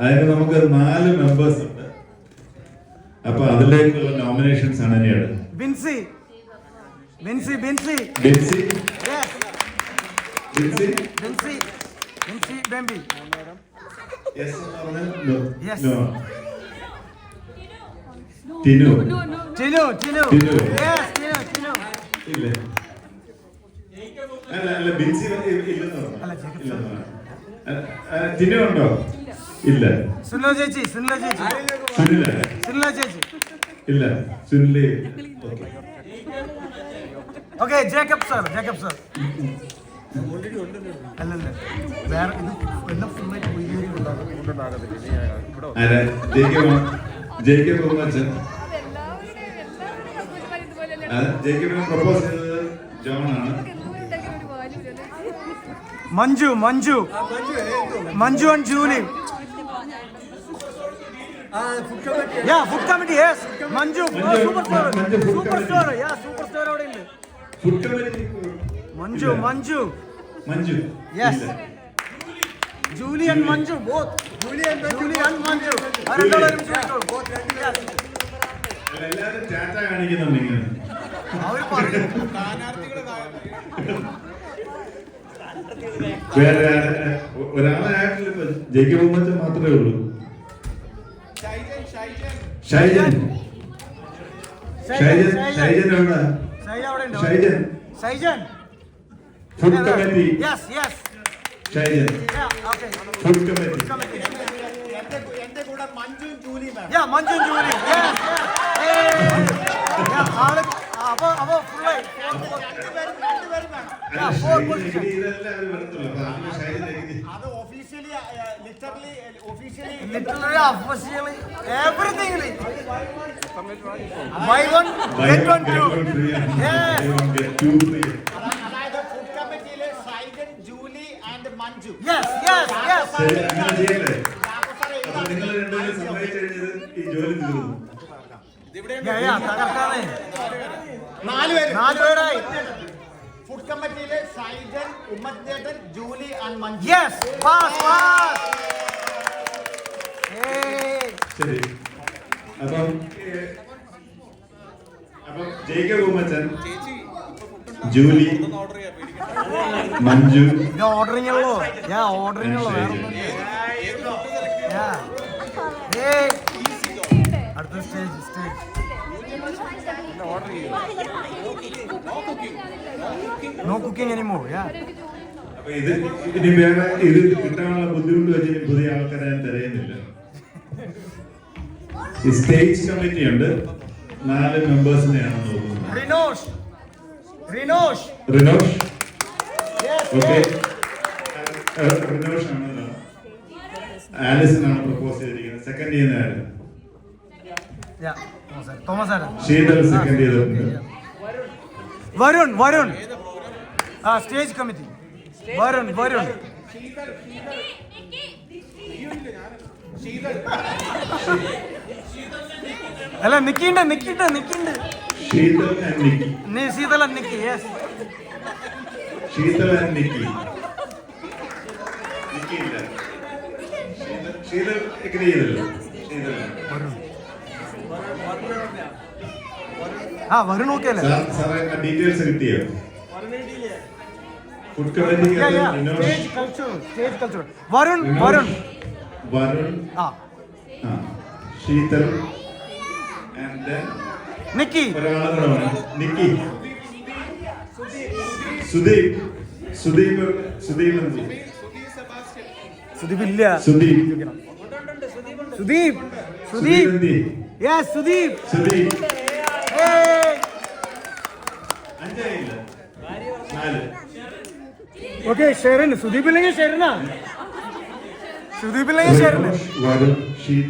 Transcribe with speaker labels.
Speaker 1: അതിന് നമുക്ക് 4 മെമ്പേഴ്സ് ഉണ്ട്. അപ്പൊ അതിലേക്കുള്ള നോമിനേഷൻസ് ആണ് ഇനിയാണ്.
Speaker 2: ബിൻസി ബിൻസി ബിൻസി
Speaker 1: ബിൻസി
Speaker 2: ബിൻസി ബിൻസി ബിൻസി ബെമ്പി.
Speaker 1: Yes no
Speaker 2: yes.
Speaker 1: No Tinu
Speaker 2: Tinu Tinu
Speaker 1: Tinu.
Speaker 2: Yes Tinu Tinu.
Speaker 1: ഇല്ല അല്ല അല്ല ബിൻസി ഇല്ലെന്ന് പറഞ്ഞു.
Speaker 2: അല്ല
Speaker 1: ടിനു ഉണ്ടോ? ഇല്ല.
Speaker 2: സുനില ചേച്ചി സുനില ചേച്ചി
Speaker 1: സുനില
Speaker 2: സുനില ചേച്ചി
Speaker 1: ഇല്ല. Sunil
Speaker 2: okay. Jacob sir Jacob sir അല്ലല്ല വേറെ ഇത് എല്ലാം ഫുള്ളായിട്ട്
Speaker 1: ആരാ? ജേക്കബ് ബഹുമാച്ചൻ. ജേക്കബിനെ പ്രപ്പോസ് ചെയ്തത് ജോൺ ആണ്.
Speaker 2: Manju Manju Manju and Julie. Yeah, food committee, yes. Manju, superstar. Superstar, yeah, superstar അവിടെ ഉണ്ട്.
Speaker 1: Food committee.
Speaker 2: Manju Manju
Speaker 1: Manju.
Speaker 2: yes. Julie and Manju both. Julie and Manju രണ്ടാളും ഒരുമിച്ച് both.
Speaker 1: എല്ലാവരും ടാറ്റ കാണിക്കുന്നുണ്ട് ഇങ്ങനെ.
Speaker 2: അവര് പറയും
Speaker 1: വേറെ ഒരാളായിട്ടില്ല. ഇപ്പൊ ജയിക്ക് ബഹുമാച്ചൻ മാത്രമേ ഉള്ളൂ. ഷൈജൻ ഷൈജൻ ഷൈജൻ എവിടെ? Shaijan
Speaker 2: Saijan
Speaker 1: food committee.
Speaker 2: yes yes
Speaker 1: Shaijan
Speaker 2: yeah okay
Speaker 1: food committee.
Speaker 3: എന്റെ കൂടെ Manju Julie ma'am.
Speaker 2: yeah Manju Julie yes yeah ആള് അപ്പൊ ഫുള്ളായി
Speaker 3: അത് officially literally
Speaker 2: officially everything buy one get one two.
Speaker 3: അതായത് ഫുഡ് കമ്മിറ്റിയിലെ Saijan Julie and Manju.
Speaker 2: yes yes yes
Speaker 1: നിങ്ങൾ രണ്ടുപേരും സമ്മതിച്ചു കഴിഞ്ഞത് ഈ ജോലി തീർന്നു.
Speaker 2: തകർക്കാതെ
Speaker 3: 4
Speaker 2: പേരായി.
Speaker 3: ഫുഡ് കമ്മിറ്റിയിലെ സൈജൻ ഉമ്മച്ചേട്ടൻ Julie and Manju.
Speaker 2: yes pass pass.
Speaker 1: ശരി. അപ്പം ജയിക്ക് ബഹുമാച്ചൻ ജൂലി മഞ്ജു
Speaker 2: ഇത് ഓർഡറിംഗ് ഉള്ളൂ. ഞാൻ ഓർഡറിംഗ് ഉള്ളൂ വേറെ അടുത്ത സ്റ്റേജ് നോ കുക്കിംഗ് എനിമോർ.
Speaker 1: അപ്പൊ ഇത് ഇനി വേറെ ഇത് കിട്ടാനുള്ള ബുദ്ധിമുട്ട് വെച്ച് പുതിയ ആൾക്കാരെ ഞാൻ തിരയുന്നില്ല. ഈ സ്റ്റേജ് കമ്മിറ്റി ഉണ്ട്. 4 മെമ്പേഴ്സിനെയാണ് നോക്കുന്നത്.
Speaker 2: Rinosh Rinosh
Speaker 1: Rinosh
Speaker 2: yes
Speaker 1: okay. റിനോഷ് ആണല്ലോ. ആലിസൺ ആണ് പ്രപ്പോസ് ചെയ്തിരിക്കുന്നത്. സെക്കൻഡ് ചെയ്യുന്ന ആര്?
Speaker 2: yeah തോമസ് ആരാ?
Speaker 1: ശീതൽ സെക്കൻഡ് ചെയ്തിട്ടുണ്ട്.
Speaker 2: വരുൺ വരുൺ ആ സ്റ്റേജ് കമ്മിറ്റി വരുൺ വരുൺ അല്ല നിക്കിണ്ട്
Speaker 1: Sheethal and Nikki.
Speaker 2: Sheethal Nikki yes
Speaker 1: Sheethal and Nikki. Nikki ഇല്ല. ശീതൽ എങ്ങനെ ചെയ്തല്ലോ? ശീതൽ
Speaker 2: ആ വരുൺ ഓക്കെ അല്ലേ?
Speaker 1: സാറേ ഡീറ്റെയിൽസ് കിട്ടിയോ? Food committee
Speaker 2: stage culture Varun Varun
Speaker 1: Varun
Speaker 2: ആ
Speaker 1: ശീതൽ ആൻഡ്
Speaker 2: നിക്കി
Speaker 1: ഒരാളാണ് നിക്കി. സുദീപ് സുദീപ് സുദീപ്
Speaker 2: സുദീപ് ഇല്ല.
Speaker 1: സുദീപ്
Speaker 2: സുദീപ് സുദീപ് യെസ് സുദീപ്
Speaker 1: സുദീപ്.
Speaker 2: ഏയ്
Speaker 1: 5 ആയില്ല 4.
Speaker 2: ഓക്കെ ഷെറിൻ സുദീപ് ഇല്ലെങ്കിൽ ഷെറിനാ. സുദീപ് ഇല്ലെങ്കിൽ ഷെറിൻ.
Speaker 1: വരുൺ ശീതൽ